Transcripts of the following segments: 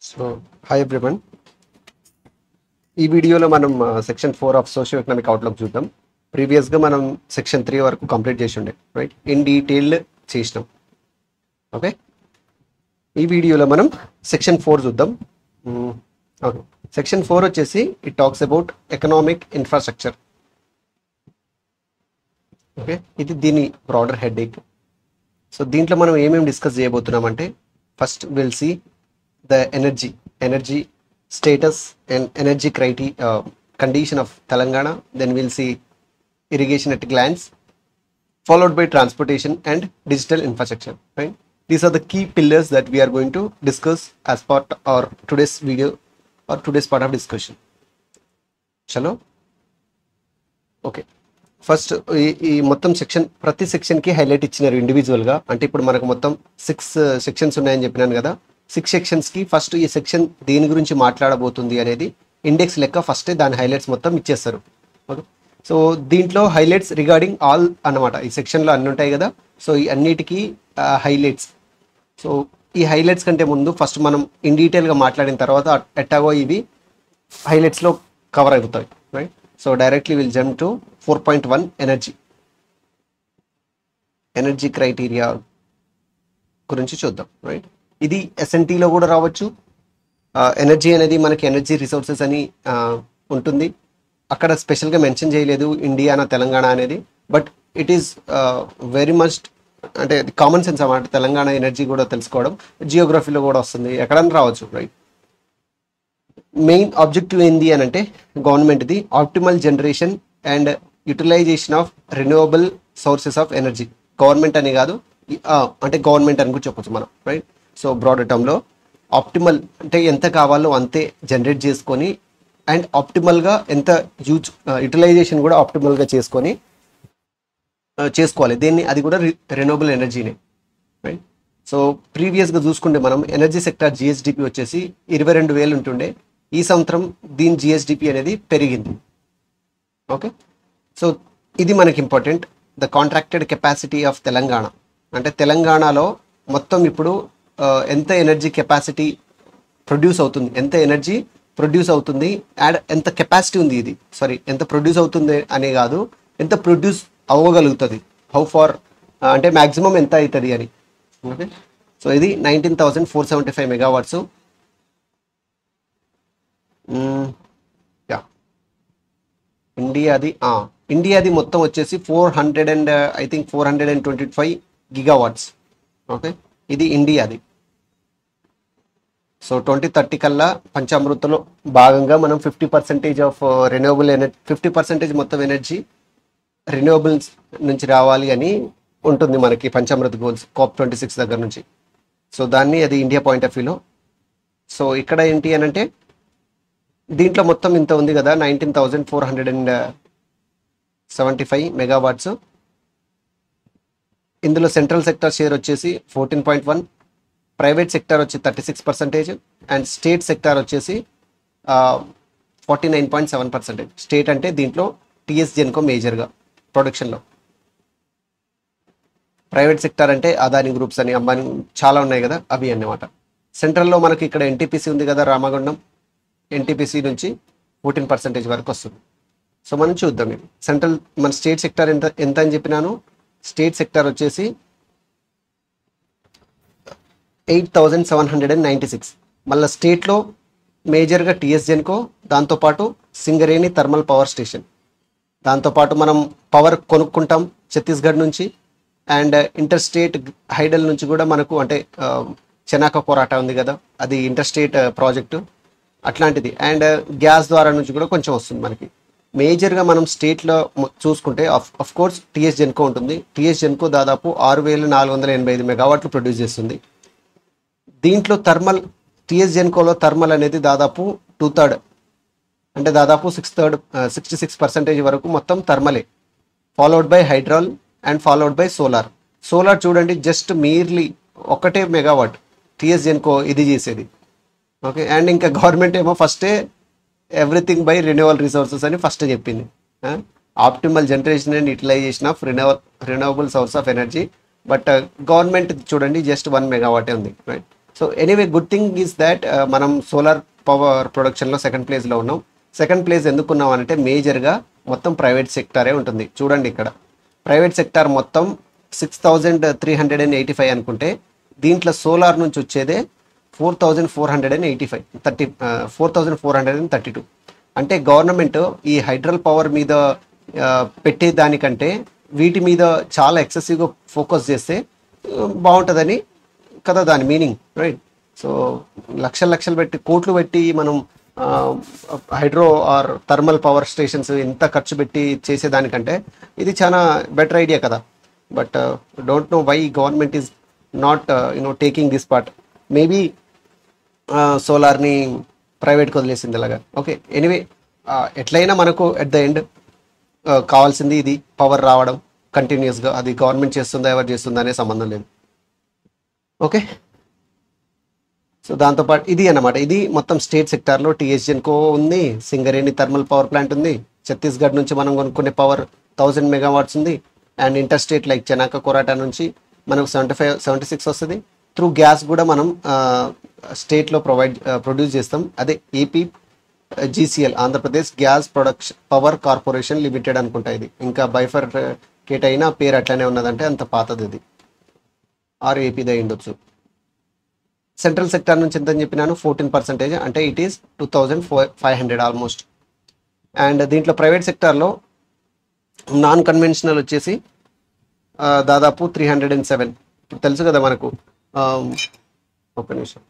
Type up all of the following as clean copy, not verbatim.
So hi everyone. ఈ వీడియోలో మనం section 4 of socio economic outlook చూద్దాం. ప్రీవియస్గా మనం సెక్షన్ 3 వరకు కంప్లీట్ చేసి ఉండే, రైట్, ఇన్ డీటెయిల్ చేసినాం. ఓకే, ఈ వీడియోలో మనం సెక్షన్ 4 చూద్దాం. ఓకే, సెక్షన్ 4 వచ్చేసి it talks about economic infrastructure. Okay, ఇది దీని బ్రాడర్ హెడేక్. సో దీంట్లో మనం ఏమేమి డిస్కస్ చేయబోతున్నామంటే, first will see the energy status and energy criteria condition of Telangana. Then we'll see irrigation at a glance, followed by transportation and digital infrastructure, right? These are the key pillars that we are going to discuss as part of today's video or today's part of discussion. Chalo, okay, first ఈ మొత్తం section, ప్రతి సెక్షన్కి highlight ఇచ్చినారు ఇండివిజువల్గా. అంటే ఇప్పుడు మనకు మొత్తం 6 సెక్షన్స్ ఉన్నాయని చెప్పినాను కదా. 6 సెక్షన్స్కి ఫస్ట్ ఈ సెక్షన్ దేని గురించి మాట్లాడబోతుంది అనేది ఇండెక్స్ లెక్క ఫస్టే దాని హైలైట్స్ మొత్తం ఇచ్చేస్తారు. ఓకే, సో దీంట్లో హైలైట్స్ రిగార్డింగ్ ఆల్ అన్నమాట. ఈ సెక్షన్లో అన్నీ ఉంటాయి కదా, సో ఈ అన్నిటికీ హైలైట్స్. సో ఈ హైలైట్స్ కంటే ముందు ఫస్ట్ మనం ఇన్ డీటెయిల్గా మాట్లాడిన తర్వాత ఎట్టాగో ఇవి హైలైట్స్లో కవర్ అవుతాయి, right? So directly will jump to 4.1 energy criteria గురించి చూద్దాం, రైట్? ఇది ఎస్ఎన్టీలో కూడా రావచ్చు. ఎనర్జీ అనేది మనకి ఎనర్జీ రిసోర్సెస్ అని ఉంటుంది. అక్కడ స్పెషల్గా మెన్షన్ చేయలేదు ఇండియానా తెలంగాణ అనేది, but it is very much అంటే కామన్ సెన్స్ అన్నమాట. తెలంగాణ ఎనర్జీ కూడా తెలుసుకోవడం జియోగ్రఫీలో కూడా వస్తుంది, ఎక్కడైనా రావచ్చు, రైట్? మెయిన్ ఆబ్జెక్టివ్ ఏంది అని అంటే గవర్నమెంట్ది optimal generation and utilization of renewable sources of energy. Government అని కాదు, అంటే గవర్నమెంట్ అని కూడా చెప్పొచ్చు మనం, రైట్? సో బ్రాడర్ టర్మ్లో ఆప్టిమల్ అంటే ఎంత కావాలో అంతే జనరేట్ చేసుకొని అండ్ ఆప్టిమల్గా ఎంత యూటిలైజేషన్ కూడా ఆప్టిమల్గా చేసుకోవాలి దీన్ని. అది కూడా రెన్యూవబుల్ ఎనర్జీనే, రైట్? సో ప్రీవియస్గా చూసుకుంటే మనం ఎనర్జీ సెక్టార్ జిఎస్డిపి వచ్చేసి 22,000 ఉంటుండే. ఈ సంవత్సరం దీని జిఎస్డిపి అనేది పెరిగింది. ఓకే, సో ఇది మనకి important. The contracted capacity of Telangana అంటే తెలంగాణలో మొత్తం ఇప్పుడు ఎంత ఎనర్జీ కెపాసిటీ ప్రొడ్యూస్ అవుతుంది, ఎంత ఎనర్జీ ప్రొడ్యూస్ అవుతుంది అండ్ ఎంత కెపాసిటీ ఉంది. ఇది ఎంత ప్రొడ్యూస్ అవుతుంది అనే కాదు, ఎంత ప్రొడ్యూస్ అవ్వగలుగుతుంది, హౌ ఫార్ అంటే మ్యాక్సిమం ఎంత అవుతుంది అని. ఓకే, సో ఇది 19,475 మెగావాట్స్. ఇండియాది మొత్తం వచ్చేసి 425 గిగావాట్స్. ఓకే, ఇది ఇండియాది. సో 2030 కల్లా పంచామృతలో భాగంగా మనం 50% ఆఫ్ రెన్యూవబుల్ ఎనర్జీ, 50% మొత్తం ఎనర్జీ రెన్యూవబుల్స్ నుంచి రావాలి అని ఉంటుంది మనకి పంచామృత గోల్స్ COP26 దగ్గర నుంచి. సో దాన్ని అది ఇండియా పాయింట్ ఆఫ్ వ్యూలో. సో ఇక్కడ ఏంటి అని అంటే దీంట్లో మొత్తం ఇంత ఉంది కదా, 19,475 మెగావాట్స్. ఇందులో సెంట్రల్ సెక్టర్ షేర్ వచ్చేసి 14.1, ప్రైవేట్ సెక్టర్ వచ్చి 36% అండ్ స్టేట్ సెక్టర్ వచ్చేసి 49.7%. స్టేట్ అంటే దీంట్లో టీఎస్ జెన్కో మేజర్గా ప్రొడక్షన్లో. ప్రైవేట్ సెక్టర్ అంటే అదాని గ్రూప్స్ అని, అంబానీ చాలా ఉన్నాయి కదా, అవి అన్నమాట. సెంట్రల్లో మనకి ఇక్కడ ఎన్టీపీసీ ఉంది కదా, రామగుండం. ఎన్టీపీసీ నుంచి 14% వరకు వస్తుంది. సో మనం చూద్దాం. ఇది సెంట్రల్, మన స్టేట్ సెక్టర్ ఎంత అని చెప్పినాను. స్టేట్ సెక్టర్ వచ్చేసి 8,796. మళ్ళీ స్టేట్లో మేజర్గా టీఎస్ జెన్కో, దాంతోపాటు సింగరేణి థర్మల్ పవర్ స్టేషన్, దాంతోపాటు మనం పవర్ కొనుక్కుంటాం ఛత్తీస్గఢ్ నుంచి. అండ్ ఇంటర్ స్టేట్ హైడల్ నుంచి కూడా మనకు అంటే చెనాక పోరాట ఉంది కదా, అది ఇంటర్ స్టేట్ ప్రాజెక్టు అట్లాంటిది. అండ్ గ్యాస్ ద్వారా నుంచి కూడా కొంచెం వస్తుంది మనకి. మేజర్గా మనం స్టేట్లో చూసుకుంటే ఆఫ్ కోర్స్ టీఎస్ జెన్కో ఉంటుంది. టీఎస్ జెన్కో దాదాపు 6,485 మెగావాట్లు ప్రొడ్యూస్ చేస్తుంది. దీంట్లో థర్మల్, టీఎస్ జెన్కోలో థర్మల్ అనేది దాదాపు 2/3 అంటే దాదాపు 66% వరకు మొత్తం థర్మలే, followed by hydral and followed by solar. Solar చూడండి just merely 1 megawatt TS Genco ఇది చేసేది. ఓకే, అండ్ ఇంకా గవర్నమెంట్ ఏమో ఫస్టే ఎవ్రీథింగ్ బై రెన్యూవల్ రిసోర్సెస్ అని ఫస్ట్ చెప్పింది. Optimal generation and utilization of renewable source of energy. But government చూడండి just 1 మెగావాటే ఉంది, right? So anyway good thing is that మనం సోలార్ పవర్ ప్రొడక్షన్లో సెకండ్ ప్లేస్లో ఉన్నాం. సెకండ్ ప్లేస్ ఎందుకున్నాం అంటే మేజర్గా మొత్తం ప్రైవేట్ సెక్టారే ఉంటుంది. చూడండి ఇక్కడ ప్రైవేట్ సెక్టార్ మొత్తం 6,385 అనుకుంటే దీంట్లో సోలార్ నుంచి వచ్చేదే 4,485 4,432. అంటే గవర్నమెంట్ ఈ హైడ్రల్ పవర్ మీద పెట్టే దానికంటే వీటి మీద చాలా ఎక్సెసివ్గా ఫోకస్ చేస్తే బాగుంటుందని కదా దాని మీనింగ్, రైట్? సో లక్షలు పెట్టి కోట్లు పెట్టి మనం hydro or thermal power stations ఎంత ఖర్చు పెట్టి చేసేదానికంటే ఇది చాలా బెటర్ ఐడియా కదా. But don't know why government is not taking this part. Maybe సోలార్ని ప్రైవేట్కి వదిలేసింది అలాగా. ఓకే, ఎనీవే ఎట్లయినా మనకు ఎట్ ద ఎండ్ కావాల్సింది ఇది పవర్ రావడం కంటిన్యూస్గా. అది గవర్నమెంట్ చేస్తుందా ఎవరు చేస్తుందా అనే సంబంధం లేదు. ఓకే, సో దాంతోపాటు ఇది అన్నమాట. ఇది మొత్తం స్టేట్ సెక్టార్లో టీఎస్జెన్కో ఉంది, సింగరేణి థర్మల్ పవర్ ప్లాంట్ ఉంది, ఛత్తీస్గఢ్ నుంచి మనం కొనుక్కునే పవర్ 1000 మెగావాట్స్ ఉంది, and inter state like Chanaka Korata నుంచి మనకు 76 వస్తుంది. త్రూ గ్యాస్ కూడా మనం స్టేట్లో ప్రొడ్యూస్ చేస్తాం. అదే AP GCL, Andhra Pradesh gas production power corporation limited అనుకుంటా. ఇది ఇంకా బైఫర్కేట్ అయినా పేరు అట్లనే ఉన్నదంటే అంత పాతది ఇది, ఆర్ ఏపీదే ఉండొచ్చు. సెంట్రల్ సెక్టార్ నుంచి ఎంత అని చెప్పినాను, 14%, అంటే ఇట్ ఈస్ 2,500 ఆల్మోస్ట్. అండ్ దీంట్లో ప్రైవేట్ సెక్టార్లో నాన్ కన్వెన్షనల్ వచ్చేసి దాదాపు 307. ఇప్పుడు తెలుసు కదా మనకు, ఒక్క నిమిషం,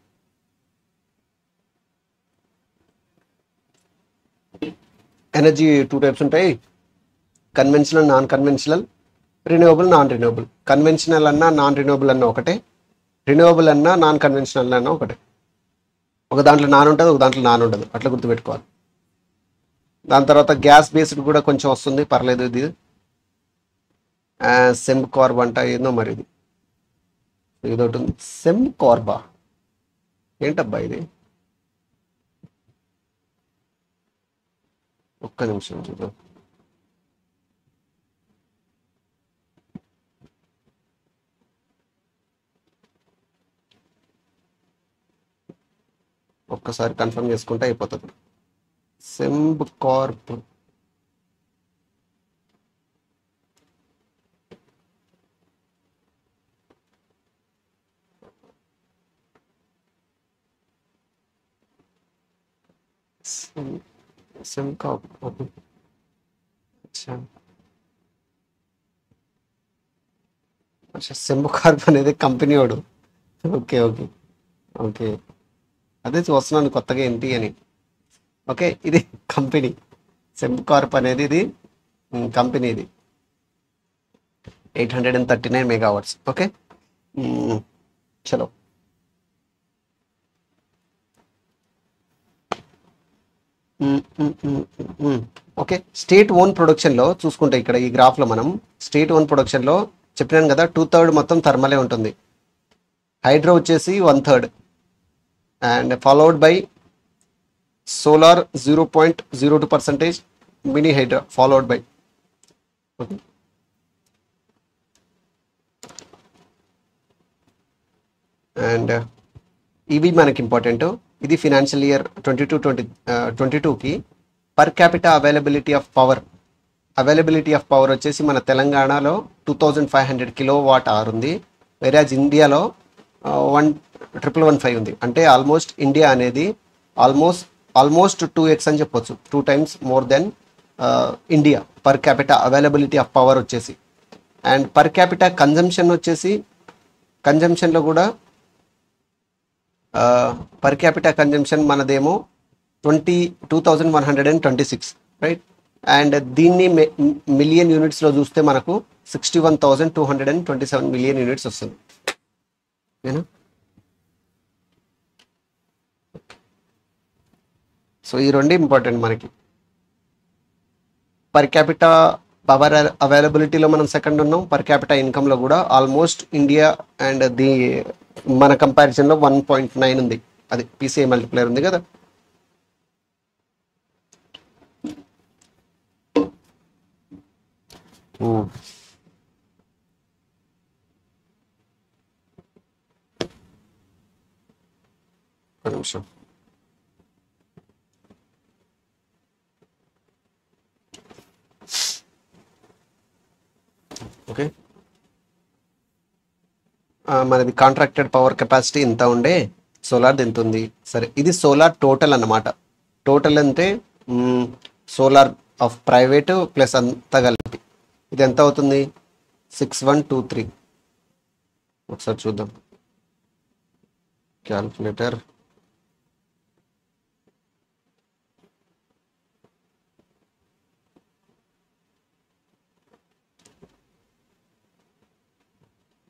ఎనర్జీ 2 టైప్స్ ఉంటాయి, conventional, non conventional, renewable, non renewable. Conventional అన్నా నాన్ రిన్యూవబుల్ అన్నా ఒకటే, రిన్యూవబుల్ అన్నా నాన్ కన్వెన్షనల్ అన్నా ఒకటే. ఒక దాంట్లో నాన్ ఉంటుంది, ఒక దాంట్లో నాన్ ఉండదు, అట్లా గుర్తుపెట్టుకోవాలి. దాని తర్వాత గ్యాస్ బేస్డ్ కూడా కొంచెం వస్తుంది, పర్లేదు. ఇది సెమ్ కార్బ్ అంట ఏందో మరి, ఇది ఇదొకటి ఉంది, సెమ్ కార్బా ఏంటబ్బా ఇది, ఒక్క నిమిషం చూద్దాం. ఒక్కసారి కన్ఫర్మ్ చేసుకుంటే అయిపోతుంది. Semb Corp, sem Corp. అచ్చా, సెంబ్ కార్ప్ అనేది కంపెనీ వాడు. ఓకే ఓకే ఓకే, అదే చూస్తున్నాను కొత్తగా ఏంటి అని. ఓకే, ఇది కంపెనీ, సెమ్ కార్ప్ అనేది ఇది కంపెనీ. ఇది 839 మెగావాట్స్. ఓకే, చలో. ఓకే, స్టేట్ ఓన్ ప్రొడక్షన్లో చూసుకుంటే ఇక్కడ ఈ గ్రాఫ్లో మనం స్టేట్ ఓన్ ప్రొడక్షన్లో చెప్పినాను కదా, 2/3 మొత్తం థర్మలే ఉంటుంది. హైడ్రో వచ్చేసి 1/3, and followed by solar 0.02%, mini hydro followed by. Okay, and ఇవి మనకి ఇంపార్టెంట్. ఇది ఫినాన్షియల్ ఇయర్ 22-22కి per capita availability of power వచ్చేసి మన తెలంగాణలో 2,500 కిలోవాట్ అవర్ ఉంది, వేరేజ్ ఇండియాలో 1,115 ఉంది. అంటే ఆల్మోస్ట్ ఇండియా అనేది ఆల్మోస్ట్ 2x అని చెప్పొచ్చు, 2 times more than India per capita availability of power వచ్చేసి. అండ్ పర్ క్యాపిటా కన్జంప్షన్ వచ్చేసి, కన్జంప్షన్లో కూడా పర్ క్యాపిటా కన్జంప్షన్ మనదేమో 22,126, రైట్? అండ్ దీన్ని మిలియన్ యూనిట్స్లో చూస్తే మనకు 61,227 మిలియన్ యూనిట్స్ వస్తుంది. ఓకేనా? సో ఈ రెండు ఇంపార్టెంట్ మనకి. పర్ క్యాపిటా పవర్ అవైలబిలిటీలో మనం సెకండ్ ఉన్నాం, పర్ క్యాపిటా ఇన్కమ్లో కూడా ఆల్మోస్ట్ ఇండియా అండ్ మన కంపారిజన్లో 1.9 ఉంది. అది పీసీఐ మల్టిప్లైర్ ఉంది కదా. ఒక నిమిషం. ఓకే, మనది కాంట్రాక్టెడ్ పవర్ కెపాసిటీ ఇంత ఉండే, సోలార్ది ఎంత ఉంది. సరే, ఇది సోలార్ టోటల్ అన్నమాట. టోటల్ అంటే సోలార్ ఆఫ్ ప్రైవేటు ప్లస్ అంతా కలిపి ఇది ఎంత అవుతుంది? 6123. ఒకసారి చూద్దాం calculator.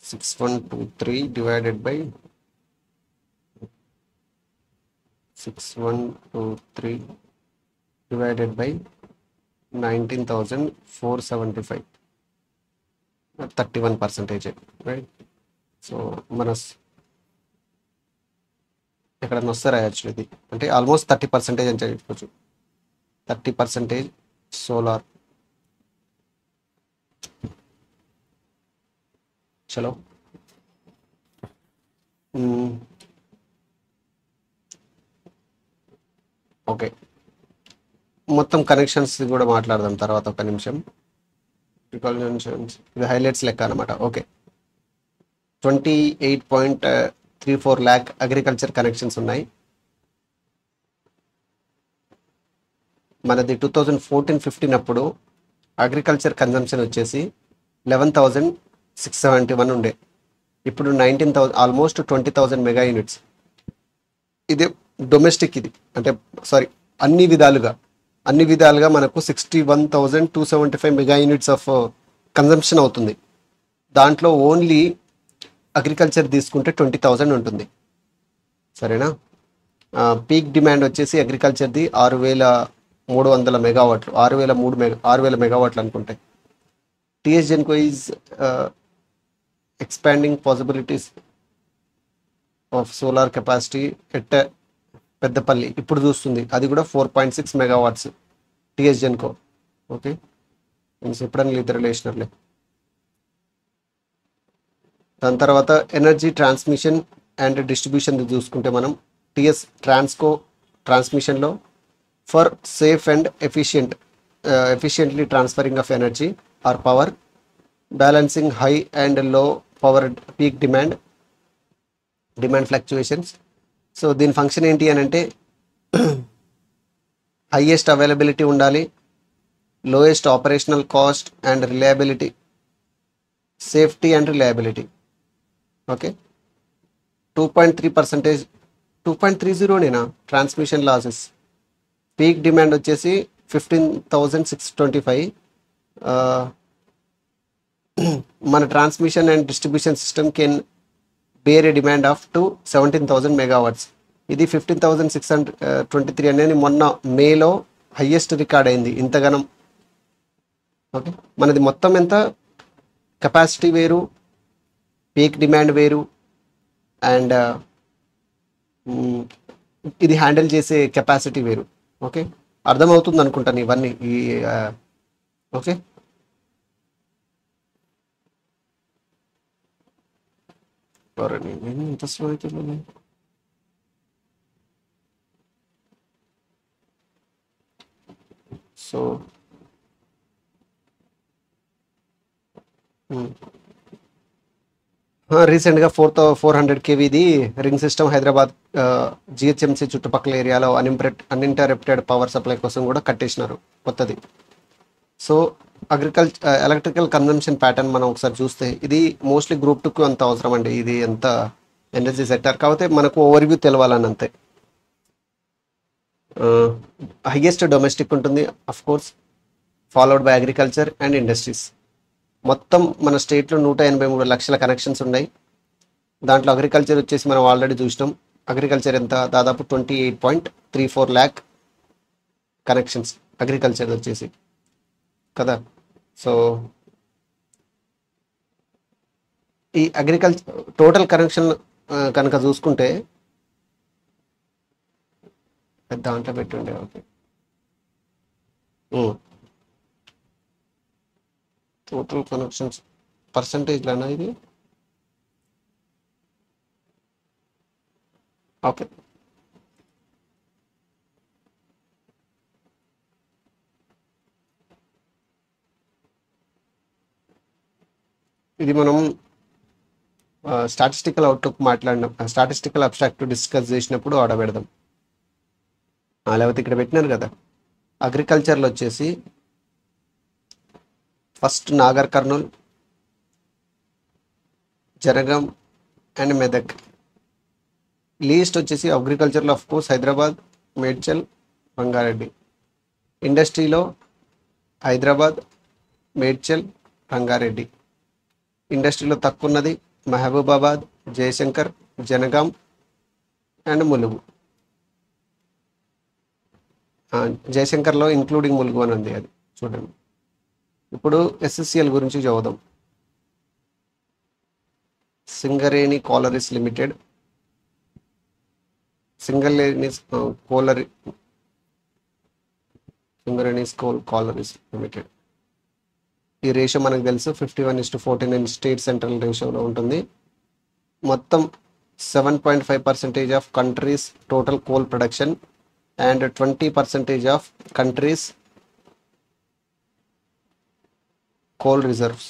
Six one two three divided by 6123 divided by 19,475, 31%, right. So మన ఎక్కడన్నా వస్తే రాయొచ్చు ఇది, అంటే ఆల్మోస్ట్ 30% అని చెప్పచ్చు. 30% సోలార్. చలో, ఓకే, మొత్తం కనెక్షన్స్ కూడా మాట్లాడదాం తర్వాత, ఒక నిమిషం. ఇది హైలైట్స్ లెక్క అనమాట. ఓకే, 28.34 lakh అగ్రికల్చర్ కనెక్షన్స్ ఉన్నాయి. మనది 2014-15 అప్పుడు అగ్రికల్చర్ కన్జంప్షన్ వచ్చేసి 11,671 ఉండే. ఇప్పుడు 19,000, ఆల్మోస్ట్ 20,000 మెగా యూనిట్స్. ఇది డొమెస్టిక్. ఇది అంటే సారీ, అన్ని విధాలుగా మనకు 61,275 మెగా యూనిట్స్ ఆఫ్ కన్జంప్షన్ అవుతుంది. దాంట్లో ఓన్లీ అగ్రికల్చర్ తీసుకుంటే 20,000 ఉంటుంది. సరేనా? పీక్ డిమాండ్ వచ్చేసి అగ్రికల్చర్ది 6,300 మెగావాట్లు, 6,000 మెగావాట్లు అనుకుంటే. TS Genco is expanding possibilities of solar capacity at Peddapalli ఇప్పుడు చూస్తుంది. అది కూడా 4.6 మెగావాట్స్ టీఎస్ జెన్కో. ఓకే, ఎప్పుడన్నా ఇద్దరు లేచినట్లే. దాని తర్వాత ఎనర్జీ ట్రాన్స్మిషన్ అండ్ డిస్ట్రిబ్యూషన్ చూసుకుంటే మనం టీఎస్ ట్రాన్స్కో ట్రాన్స్మిషన్లో for safe and efficiently transferring of energy or power, balancing high and low power peak demand fluctuations. So దీని ఫంక్షన్ ఏంటి అని అంటే హైయెస్ట్ అవైలబిలిటీ ఉండాలి, lowest operational cost and reliability, safety and reliability. Okay, 2.3%, 2.30నేనా transmission losses. Peak demand వచ్చేసి 15,625. మన transmission and distribution system can bear a demand of to 17,000 megawatts. ఇది 15,623 అనేది మొన్న మేలో హయ్యెస్ట్ రికార్డ్ అయింది ఇంతగానం. ఓకే, మనది మొత్తం ఎంత కెపాసిటీ వేరు, పీక్ డిమాండ్ వేరు, అండ్ ఇది హ్యాండిల్ చేసే కెపాసిటీ వేరు. ఓకే, అర్థమవుతుంది అనుకుంటాను ఇవన్నీ. ఓకే, ఎంత స్లో అవుతుంది. సో రీసెంట్గా 400 kVది రింగ్ సిస్టమ్ హైదరాబాద్ జిహెచ్ఎంసీ చుట్టుపక్కల ఏరియాలో అన్ఇంటరప్టెడ్ పవర్ సప్లై కోసం కూడా కట్టేసినారు కొత్తది. సో ఎలక్ట్రికల్ కన్జంప్షన్ ప్యాటర్న్ మనం ఒకసారి చూస్తే ఇది మోస్ట్లీ గ్రూప్ 2కు అంత అవసరం అండి. ఇది ఎంత ఎనర్జీ సెక్టర్ కాకపోతే మనకు ఓవర్వ్యూ తెలవాలని అంతే. హైయెస్ట్ డొమెస్టిక్ ఉంటుంది of course, followed by agriculture and industries. మొత్తం మన స్టేట్లో 183 లక్షల కనెక్షన్స్ ఉన్నాయి. దాంట్లో అగ్రికల్చర్ వచ్చేసి మనం ఆల్రెడీ చూసినాం. అగ్రికల్చర్ ఎంత, దాదాపు 28.34 lakh కనెక్షన్స్ అగ్రికల్చర్ వచ్చేసి కదా. సో ఈ అగ్రికల్చర్ టోటల్ కనెక్షన్ కనుక చూసుకుంటే దాంట్లో పెట్టుండే. ఓకే, టోటల్ కనెక్షన్స్ పర్సంటేజ్లోనా ఇది? ఓకే, ఇది మనం స్టాటిస్టికల్ అవుట్లుక్ మాట్లాడిన స్టాటిస్టికల్ అబ్స్ట్రాక్ట్ డిస్కస్ చేసినప్పుడు ఆడబెడదాం. లేకపోతే ఇక్కడ పెట్టినారు కదా. అగ్రికల్చర్లో వచ్చేసి first Nagar Kurnool, Jangaon and Medak. Least వచ్చేసి అగ్రికల్చర్లో ఆఫ్ కోర్స్ హైదరాబాద్, మేడ్చల్, రంగారెడ్డి. ఇండస్ట్రీలో హైదరాబాద్, మేడ్చల్, రంగారెడ్డి. ఇండస్ట్రీలో తక్కువ ఉన్నది మహబూబాబాద్, జయశంకర్, జనగాం అండ్ ములుగు. జయశంకర్లో ఇంక్లూడింగ్ ములుగు అని ఉంది, అది చూడండి. ఇప్పుడు ఎస్ఎస్సిఎల్ గురించి చదువుదాం. Singareni collieries limited, Singareni collieries limited. ఈ రేషియో మనకు తెలుసు 51:49 స్టేట్ సెంట్రల్ రేషియోలో ఉంటుంది. మొత్తం 7.5% of countries total coal production and 20% of countries coal reserves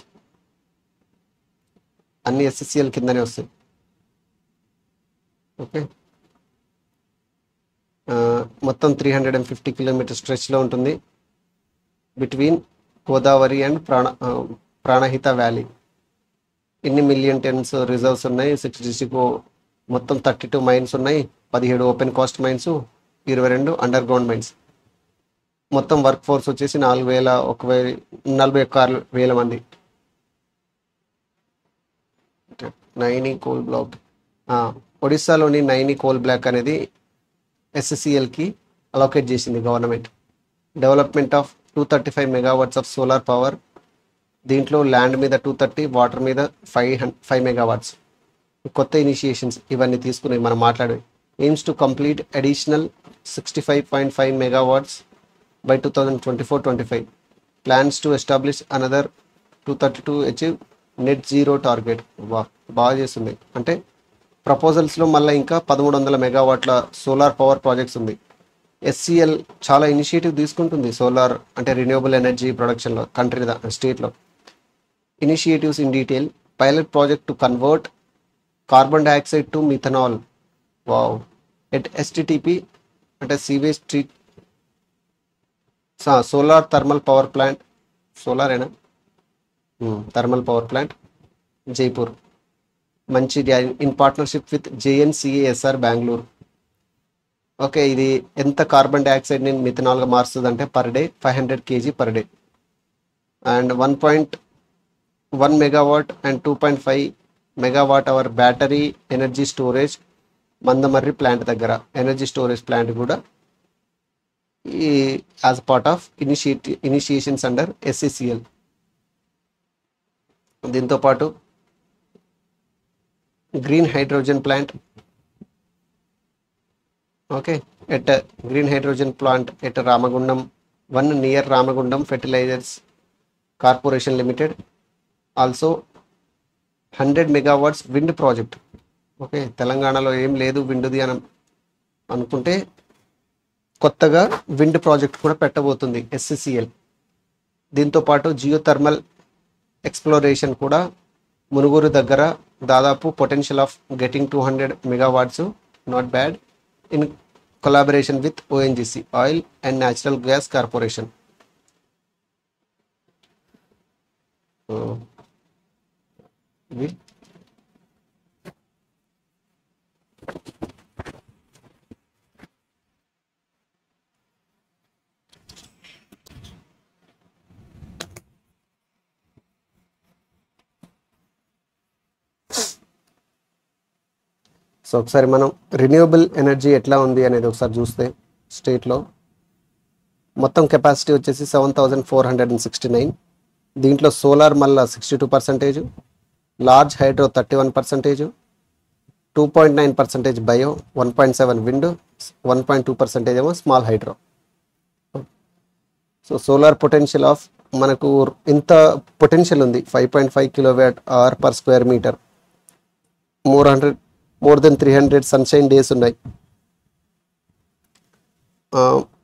అన్ని ఎస్ఎస్సిఎల్ కిందనే వస్తాయి. ఓకే, మొత్తం 350 కిలోమీటర్ స్ట్రెచ్లో ఉంటుంది between Godavari and Pranahita valley. ఇన్ని మిలియన్ టన్స్ రిజర్వ్స్ ఉన్నాయి. 6 మొత్తం 32 మైన్స్ ఉన్నాయి. 17 open cast mines, 22 underground mines. మొత్తం వర్క్ ఫోర్స్ వచ్చేసి 41,000 మంది. నైని కోల్ బ్లాక్, ఒడిస్సాలోని నైని కోల్ బ్లాక్ అనేది ఎస్ఎస్సిఎల్కి అలోకేట్ చేసింది government. Development of 235 megawatts of solar power. దీంట్లో ల్యాండ్ మీద 230, వాటర్ మీద 5 మెగావాట్స్. కొత్త ఇనిషియేషన్స్ ఇవన్నీ తీసుకుని మనం మాట్లాడే. Aims to complete additional 65.5 megawatts by 2024-25. Plans to establish another 232 achieve net zero target. బాగా చేస్తుంది. అంటే ప్రపోజల్స్లో మళ్ళీ ఇంకా 1300 మెగావాట్ల సోలార్ పవర్ ప్రాజెక్ట్స్ ఉంది. ఎస్సిఎల్ చాలా ఇనిషియేటివ్ తీసుకుంటుంది సోలార్ అంటే రిన్యూవబుల్ ఎనర్జీ ప్రొడక్షన్లో స్టేట్లో. Initiatives in detail. Pilot project to convert carbon dioxide to methanol. Wow. At STTP అంటే sewage treat solar thermal power plant. సోలారేనా? Thermal power plant Jaipur. మంచి in partnership with JNCASR Bengaluru. Okay, ఇది ఎంత carbon డైఆక్సైడ్ని మిథనాల్గా మారుస్తుంది అంటే per day 500 kg per day. And 1.1 megawatt and 2.5 megawatt hour battery energy storage Mandamarri plant దగ్గర. ఎనర్జీ స్టోరేజ్ ప్లాంట్ కూడా ఈ as part of initiations under SCCL. దీంతోపాటు green hydrogen plant. Okay, at green hydrogen plant at Ramagundam, 1 near Ramagundam fertilisers corporation limited. Also 100 megawatts wind project. Okay, తెలంగాణలో ఏం లేదు విండ్ది అని అనుకుంటే కొత్తగా విండ్ ప్రాజెక్ట్ కూడా పెట్టబోతుంది ఎస్సిసిఎల్. దీంతోపాటు జియోథర్మల్ ఎక్స్ప్లోరేషన్ కూడా మునుగోరు దగ్గర దాదాపు potential of getting 200 megawatts, not bad, in collaboration with ONGC oil and natural gas corporation. So ఒకసారి మనం రిన్యూవబుల్ ఎనర్జీ ఎట్లా ఉంది అనేది ఒకసారి చూస్తే స్టేట్లో మొత్తం కెపాసిటీ వచ్చేసి 7,469. దీంట్లో సోలార్ మళ్ళా 62%, లార్జ్ హైడ్రో 31%, 2.9% బయో, 1.7 విండ్, 1.2% ఏమో small hydro. So solar potential of మనకు ఇంత పొటెన్షియల్ ఉంది. 5.5 kilowatt hour per square metre. More than 300 sunshine days ఉన్నాయి.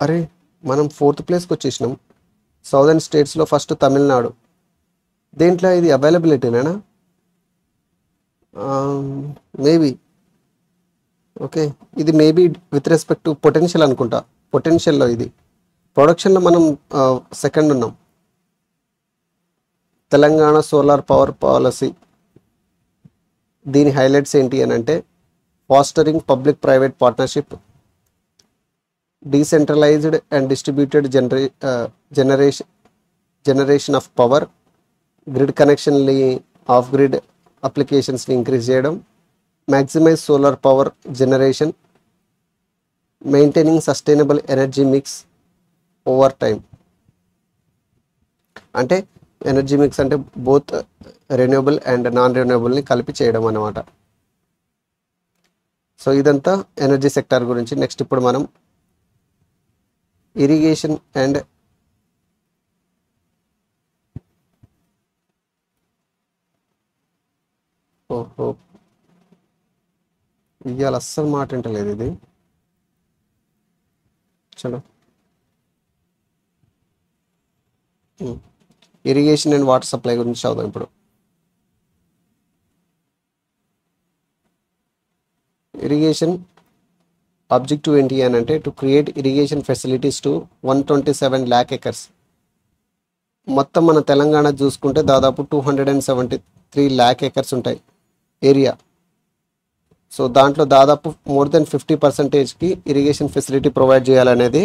అరే మనం 4th ప్లేస్కి వచ్చేసినాం. సౌదర్న్ స్టేట్స్లో ఫస్ట్ తమిళనాడు. దేంట్లో ఇది అవైలబిలిటీనేనా? Maybe okay. ఇది maybe with respect to potential అనుకుంటా. పొటెన్షియల్లో ఇది ప్రొడక్షన్లో మనం సెకండ్ ఉన్నాం. తెలంగాణ సోలార్ పవర్ పాలసీ దీని హైలైట్స్ ఏంటి అని అంటే fostering public private partnership, decentralised and distributed generation of power, grid కనెక్షన్ని ఆఫ్ గ్రిడ్ అప్లికేషన్స్ని ఇంక్రీజ్ చేయడం, maximise solar power generation, maintaining sustainable energy mix over time. అంటే ఎనర్జీ మిక్స్ అంటే బోత్ రెన్యూవబుల్ అండ్ నాన్ రెన్యూవబుల్ని కలిపి చేయడం అన్నమాట. సో ఇదంతా ఎనర్జీ సెక్టార్ గురించి. నెక్స్ట్ ఇప్పుడు మనం ఇరిగేషన్ అండ్ ఓహో ఇవాళ అస్సలు మాట వింటలేదు ఇది. చలో ఇరిగేషన్ అండ్ వాటర్ సప్లై గురించి చదువుదాం ఇప్పుడు. ఇరిగేషన్ ఆబ్జెక్టివ్ ఏంటి అని అంటే to create irrigation facilities to 127 lakh acres. మొత్తం మన తెలంగాణ చూసుకుంటే దాదాపు 273 lakh acres ఉంటాయి ఏరియా. సో దాంట్లో దాదాపు మోర్ దెన్ 50%కి ఇరిగేషన్ ఫెసిలిటీ ప్రొవైడ్ చేయాలనేది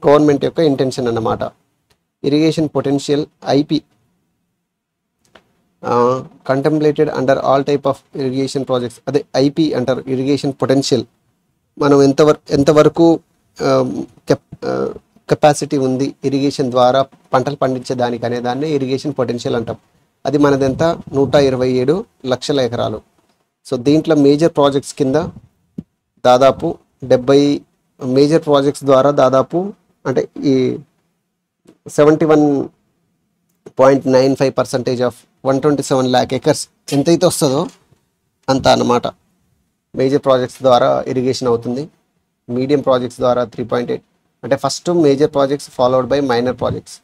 గవర్నమెంట్ యొక్క ఇంటెన్షన్ అన్నమాట. Irrigation potential IP contemplated under all type of irrigation projects. అదే ఐపీ అంటారు, ఇరిగేషన్ పొటెన్షియల్. మనం ఎంతవరకు కెపాసిటీ ఉంది ఇరిగేషన్ ద్వారా పంటలు పండించేదానికి అనే దాన్ని ఇరిగేషన్ పొటెన్షియల్ అంటాం. అది మనదెంత 127 లక్షల ఎకరాలు. సో దీంట్లో మేజర్ ప్రాజెక్ట్స్ కింద దాదాపు 70 మేజర్ ప్రాజెక్ట్స్ ద్వారా దాదాపు అంటే ఈ 71.95% ఆఫ్ 127 lakh acres ఎంతైతే వస్తుందో అంత అన్నమాట మేజర్ ప్రాజెక్ట్స్ ద్వారా ఇరిగేషన్ అవుతుంది. మీడియం ప్రాజెక్ట్స్ ద్వారా 3.8. అంటే first major projects followed by minor projects.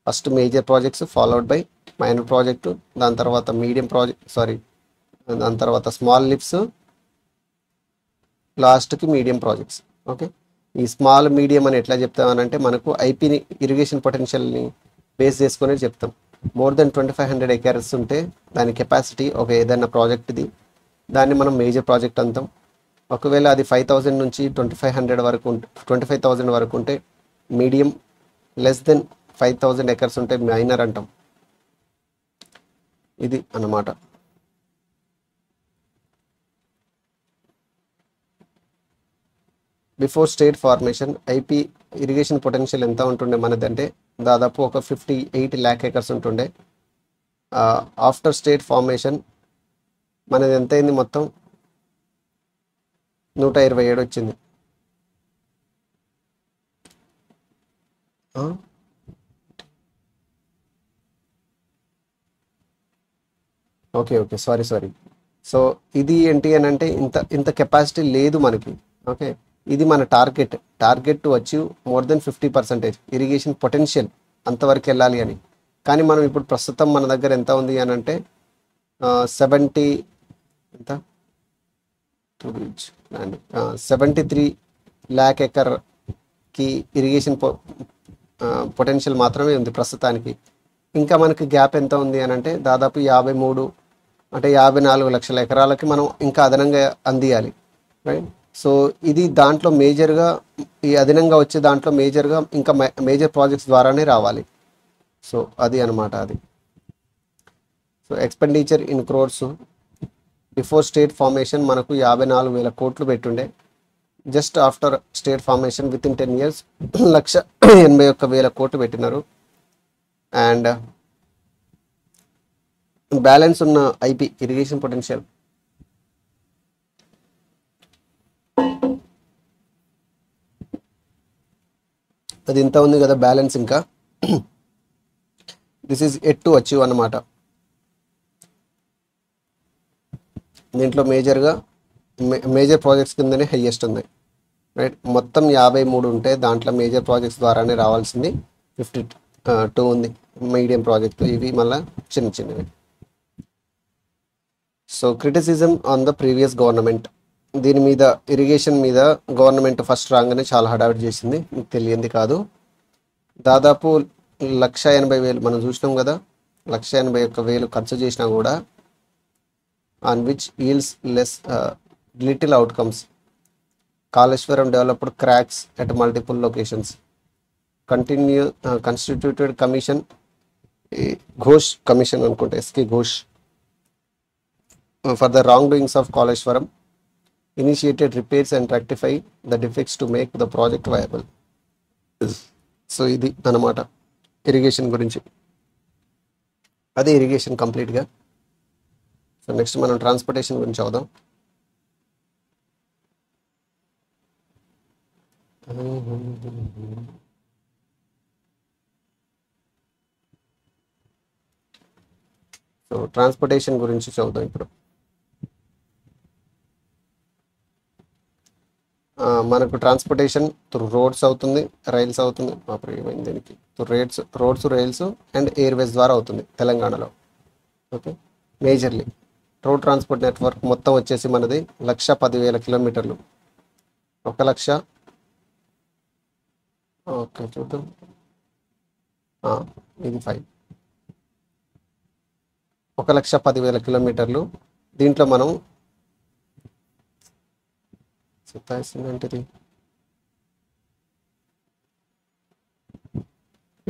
First major projects followed by minor project, దాని తర్వాత మీడియం దాని తర్వాత స్మాల్ లిఫ్ట్స్, లాస్ట్కి మీడియం ప్రాజెక్ట్స్. ఓకే, ఈ స్మాల్ మీడియం అని ఎట్లా చెప్తామనంటే మనకు ఐపీని ఇరిగేషన్ పొటెన్షియల్ని బేస్ చేసుకునే చెప్తాం. మోర్ దెన్ 2500 acres ఉంటే దాని కెపాసిటీ ఒక ఏదైనా ప్రాజెక్ట్ది దాన్ని మనం మేజర్ ప్రాజెక్ట్ అంటాం. ఒకవేళ అది 5000 నుంచి 2500 వరకు 25,000 వరకు ఉంటే మీడియం, లెస్ దెన్ 5000 acres ఉంటే మైనర్ అంటాం. ఇది అన్నమాట. Before state formation IP irrigation potential ఎంత ఉంటుండే మనదంటే దాదాపు ఒక 58 lakh acres ఉంటుండే. ఆఫ్టర్ స్టేట్ ఫార్మేషన్ మనది ఎంత అయింది, మొత్తం 127 వచ్చింది. Okay sorry. సో ఇది ఏంటి అని అంటే ఇంత కెపాసిటీ లేదు మనకి. ఓకే, ఇది మన target to achieve more than 50% irrigation potential అంతవరకు వెళ్ళాలి అని. కానీ మనం ఇప్పుడు ప్రస్తుతం మన దగ్గర ఎంత ఉంది అని అంటే 73 lakh acreకి ఇరిగేషన్ పొటెన్షియల్ మాత్రమే ఉంది ప్రస్తుతానికి. ఇంకా మనకి గ్యాప్ ఎంత ఉంది అని అంటే దాదాపు 54 లక్షల ఎకరాలకి మనం ఇంకా అదనంగా అందియాలి, రైట్. సో ఇది దాంట్లో మేజర్గా ఈ అదనంగా వచ్చే దాంట్లో మేజర్గా ఇంకా మేజర్ ప్రాజెక్ట్స్ ద్వారానే రావాలి. సో అది అనమాట అది. So expenditure in crores before state formation మనకు 54,000 కోట్లు పెట్టుండే. Just after state formation with in 10 years 181,000 కోట్లు పెట్టినారు. అండ్ బ్యాలెన్స్ ఉన్న ఐపీ ఇరిగేషన్ పొటెన్షియల్ అది ఇంత ఉంది కదా బ్యాలెన్స్. ఇంకా this is at to achieve అన్నమాట. దీంట్లో మేజర్ ప్రాజెక్ట్స్ కిందనే హైయెస్ట్ ఉంది, రైట్. మొత్తం 53 ఉంటే దాంట్లో మేజర్ ప్రాజెక్ట్స్ ద్వారానే రావాల్సింది 52 ఉంది మీడియం ప్రాజెక్టు. ఇవి మళ్ళీ చిన్నవి. So criticism on the previous government. దీని మీద ఇరిగేషన్ మీద గవర్నమెంట్ ఫస్ట్ రాగానే చాలా హడావిడి చేసింది, మీకు తెలియంది కాదు. దాదాపు 1,80,000 మనం చూసినాం కదా, 1,81,000 ఖర్చు చేసినా కూడా on which yields less little outcomes. Kaleshwaram developed cracks at multiple locations. Constituted commission, Ghosh commission అనుకుంటే, SK Ghosh, for the wrongdoings of Kaleshwaram, initiated repairs and rectify the defects to make the project viable. So ఇది అన్నమాట irrigation గురించి. అదే irrigation కంప్లీట్గా. So next మనం transportation గురించి అవుదాం. So transportation గురించి చదువుదాం ఇప్పుడు. మనకు ట్రాన్స్పోర్టేషన్ త్రూ రోడ్స్ అవుతుంది, రైల్స్ అవుతుంది, ఏమైంది దీనికి, రోడ్స్ రైల్స్ అండ్ ఎయిర్వేస్ ద్వారా అవుతుంది తెలంగాణలో. Okay, majorly road transport network మొత్తం వచ్చేసి మనది 1,10,000 కిలోమీటర్లు. 1,00,000, ఓకే చూద్దాం, ఇది 5, 1,10,000 కిలోమీటర్లు. దీంట్లో మనం ఏంటిది,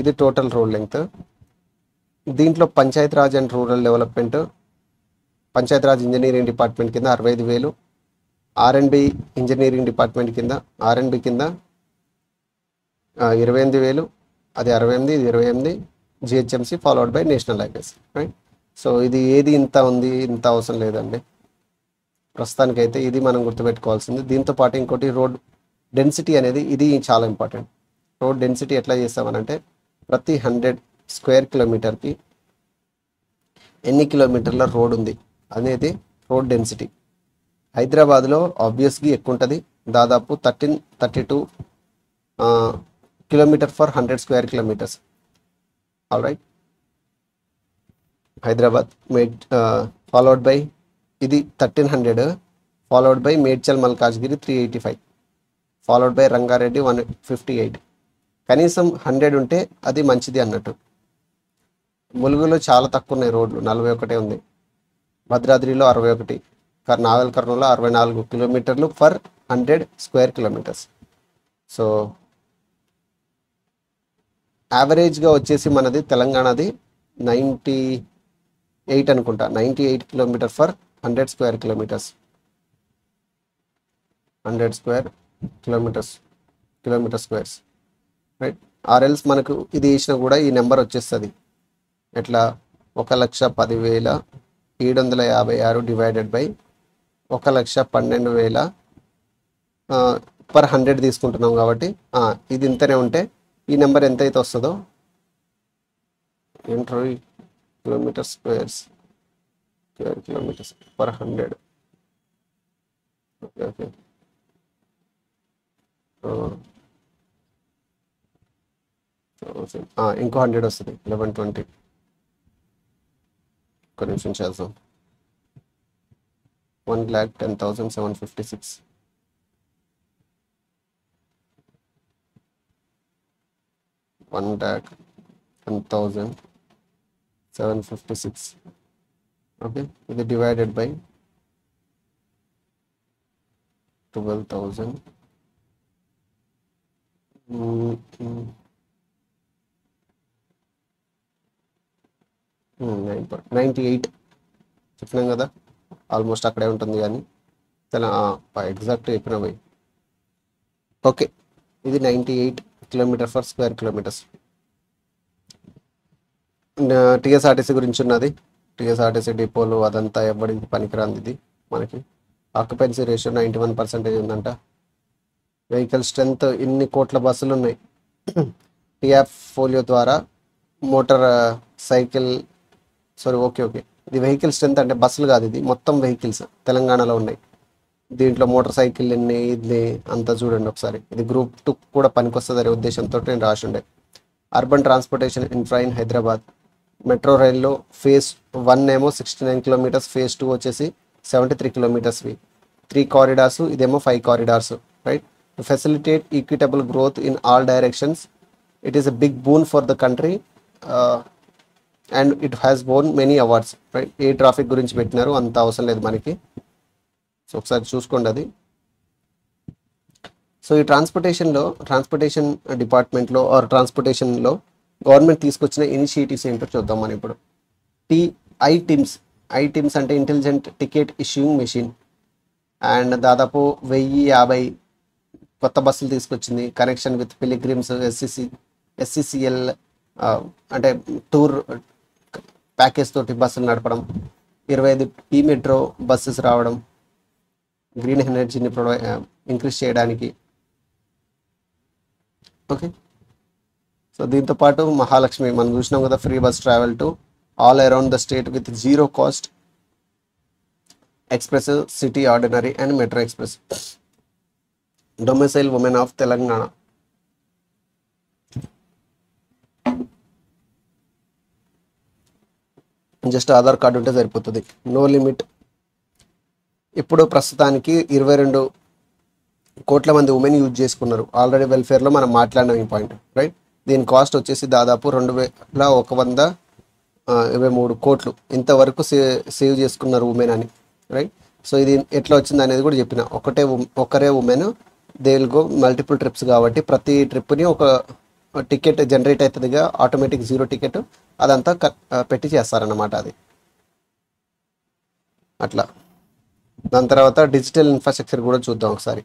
ఇది టోటల్ రోడ్ లెంగ్త్. దీంట్లో Panchayati Raj and rural development, Panchayati Raj engineering department కింద 65,000, ఆర్ఎండ్బి ఇంజనీరింగ్ డిపార్ట్మెంట్ కింద ఆర్ఎండ్బి కింద 28,000, అది 68, ఇది 28, GHMC followed by national highways, right. So ఇది ఏది ఇంత ఉంది, ఇంత అవసరం లేదండి ప్రస్తుతానికైతే, ఇది మనం గుర్తుపెట్టుకోవాల్సింది. దీంతో పాటు ఇంకోటి రోడ్ డెన్సిటీ అనేది, ఇది చాలా ఇంపార్టెంట్. రోడ్ డెన్సిటీ ఎట్లా చేస్తామనంటే, ప్రతి 100 స్క్వేర్ కిలోమీటర్కి ఎన్ని కిలోమీటర్ల రోడ్ ఉంది అనేది రోడ్ డెన్సిటీ. హైదరాబాద్లో ఆబ్వియస్గా ఎక్కువ ఉంటుంది, దాదాపు 32 kilometre for 100 square kilometres. All right, Hyderabad followed by ఇది 1,300, followed by Medchal Malkajgiri 385, followed by Rangareddy 158. కనీసం 100 ఉంటే అది మంచిది అన్నట్టు. ములుగులో చాలా తక్కువ ఉన్నాయి రోడ్లు, 41 ఉంది. భద్రాద్రిలో 61, నాగల్ కర్నూలులో 64 కిలోమీటర్లు ఫర్ 100 స్క్వేర్ కిలోమీటర్స్. సో యావరేజ్గా వచ్చేసి మనది తెలంగాణది 98 అనుకుంటా, 98 kilometre for 100 square kilometres. 100 square kilometre squares, right. ఆర్ఎల్స్ మనకు ఇది వేసినా కూడా ఈ నెంబర్ వచ్చేస్తుంది ఎట్లా, 1,10,756 డివైడెడ్ బై 1,12,000 పర్ 100 తీసుకుంటున్నాం కాబట్టి ఇది ఇంతనే ఉంటే ఈ నెంబర్ ఎంత అయితే వస్తుందో, ఏంటో kilometre square kilometres per 100. Okay okay, ఇంకో 100 వస్తుంది, 1120. ఒక నిమిషం చేద్దాం. 1,10,756. 1,10,756. ఓకే, ఇది డివైడెడ్ బై 12,000. 98 చెప్పినాం కదా, ఆల్మోస్ట్ అక్కడే ఉంటుంది కానీ ఎగ్జాక్ట్ చెప్పిన పోయి. ఓకే, ఇది 98 kilometre for square kilometres. TSRTC గురించి ఉన్నది. టీఎస్ఆర్టీసీ డిపోలు అదంతా ఎవరికి పనికిరాంది. ఇది మనకి ఆక్యుపెన్సీ రేషియో 91% ఉందంట. వెహికల్ స్ట్రెంత్, ఇన్ని కోట్ల బస్సులు ఉన్నాయి. టీఆఫ్ ఫోలియో ద్వారా మోటార్ సైకిల్ ఓకే ఇది వెహికల్ స్ట్రెంత్ అంటే బస్సులు కాదు, ఇది మొత్తం వెహికల్స్ తెలంగాణలో ఉన్నాయి. దీంట్లో మోటార్ సైకిల్ ఎన్ని, ఇది అంతా చూడండి ఒకసారి. ఇది గ్రూప్ 2 కూడా పనికొస్తుంది అనే ఉద్దేశంతో నేను రాసి ఉండే. Urban transportation infra in Hyderabad metro రైల్లో phase 1 ఏమో 69 కిలోమీటర్స్, phase 2 వచ్చేసి 73 కిలోమీటర్స్వి, 3 కారిడార్స్, ఇదేమో 5 corridors, right. To facilitate equitable growth in all directions, it is a big boon for the country and it has won many awards, right. ఏ traffic గురించి పెట్టినారు అంత అవసరం లేదు మనకి, సో ఒకసారి చూసుకోండి అది. సో ఈ ట్రాన్స్పోర్టేషన్ డిపార్ట్మెంట్లో ఆర్ ట్రాన్స్పోర్టేషన్లో గవర్నమెంట్ తీసుకొచ్చిన ఇనిషియేటివ్స్ ఏంటో చూద్దాం మనం ఇప్పుడు. టీ ఐటిమ్స్ అంటే intelligent ticket issuing machine, and దాదాపు 1050 కొత్త బస్సులు తీసుకొచ్చింది. కనెక్షన్ విత్ పిలిగ్రిమ్స్, ఎస్సిసిఎల్ అంటే టూర్ ప్యాకేజ్ తోటి బస్సులు నడపడం, 25 మెట్రో బస్సెస్ రావడం, గ్రీన్ ఎనర్జీని ఇంక్రీజ్ చేయడానికి. ఓకే, సో దీంతో పాటు మహాలక్ష్మి మనం చూసినాం కదా, free bus travel to all around the state with 0 cost, express, city ordinary and metro express. Domicile women of Telangana, just Aadhaar card ఉంటే సరిపోతుంది, నో లిమిట్. ఇప్పుడు ప్రస్తుతానికి 22 కోట్ల మంది ఉమెన్ యూజ్ చేసుకున్నారు. ఆల్రెడీ వెల్ఫేర్లో మనం మాట్లాడినాం ఈ పాయింట్, రైట్. దీని కాస్ట్ వచ్చేసి దాదాపు 2123 కోట్లు ఇంతవరకు సేవ్ చేసుకున్నారు ఉమెన్ అని, రైట్. సో ఇది ఎట్లా వచ్చింది అనేది కూడా చెప్పిన. ఒకరే women, they will go multiple trips కాబట్టి ప్రతి ట్రిప్ని ఒక టికెట్ జనరేట్ అవుతుందిగా, ఆటోమేటిక్ 0 టికెట్ అదంతా పెట్టి చేస్తారన్నమాట అది అట్లా. దాని తర్వాత డిజిటల్ ఇన్ఫ్రాస్ట్రక్చర్ కూడా చూద్దాం ఒకసారి.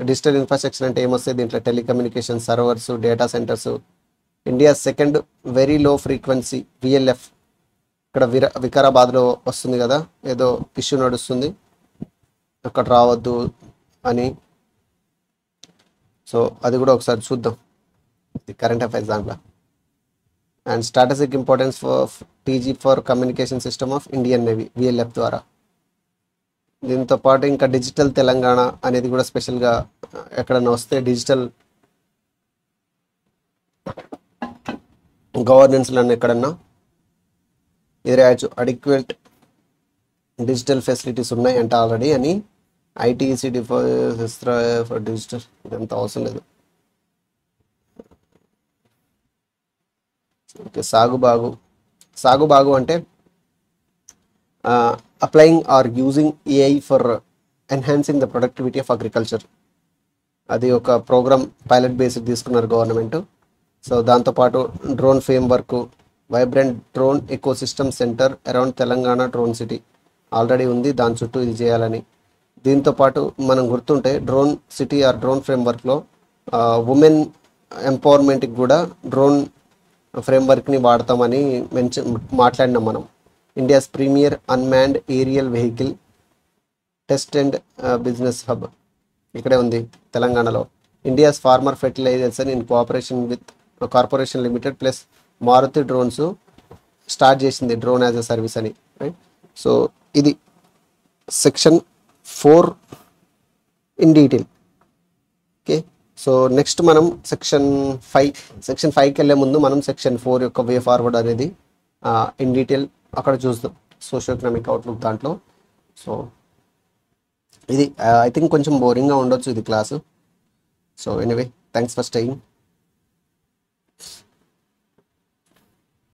డిజిటల్ ఇన్ఫ్రాస్ట్రక్చర్ అంటే ఏమొస్తాయి దీంట్లో? Telecommunication, servers, data centres. India second very low frequency VLF, ఇక్కడ వికారాబాద్లో వస్తుంది కదా, ఏదో ఇష్యూ నడుస్తుంది అక్కడ రావద్దు అని. సో అది కూడా ఒకసారి చూద్దాం, ఇది కరెంట్ అఫైర్స్ దాంట్లో. And strategic importance TG for communication system of Indian navy, VLF ద్వారా. దీంతో పాటు ఇంకా డిజిటల్ తెలంగాణ అనేది కూడా స్పెషల్గా ఎక్కడన్నా వస్తే, డిజిటల్ గవర్నెన్స్లో ఎక్కడన్నా ఇది రాయొచ్చు, అడిక్వేట్ డిజిటల్ ఫెసిలిటీస్ ఉన్నాయి అంటే ఆల్రెడీ అని. ITCD ఫర్ డిజిటల్, ఇదంతా అవసరం లేదు. ఓకే, సాగుబాగు అంటే applying or using AI for enhancing the productivity of agriculture. అది ఒక ప్రోగ్రామ్ పైలట్ బేస్డ్ తీసుకున్నారు గవర్నమెంట్. సో దాంతోపాటు drone framework, vibrant drone ecosystem centre around Telangana drone city already ఉంది, దాని చుట్టూ ఇది చేయాలని. దీంతోపాటు మనం గుర్తుంటే డ్రోన్ సిటీ ఆర్ డ్రోన్ ఫ్రేమ్వర్క్లో ఉమెన్ ఎంపవర్మెంట్కి కూడా డ్రోన్ ఫ్రేమ్వర్క్ని వాడతామని మాట్లాడినాం మనం. India's premier unmanned aerial vehicle test and business hub ఇక్కడే ఉంది తెలంగాణలో. India's farmer fertilisers in corporation limited plus Maruti drones start చేసింది డ్రోన్ యాజ్ అ సర్వీస్ అని, రైట్. సో ఇది section 4 in detail. Okay, so next మనం సెక్షన్ 5కి వెళ్ళే ముందు మనం సెక్షన్ 4 యొక్క వే ఫార్వర్డ్ అనేది ఇన్ డీటెయిల్ అక్కడ చూద్దాం, సోషియో ఎకనామిక్ అవుట్లుక్ దాంట్లో. సో ఇది ఐ థింక్ కొంచెం బోరింగ్గా ఉండొచ్చు ఇది class. So anyway, thanks for staying.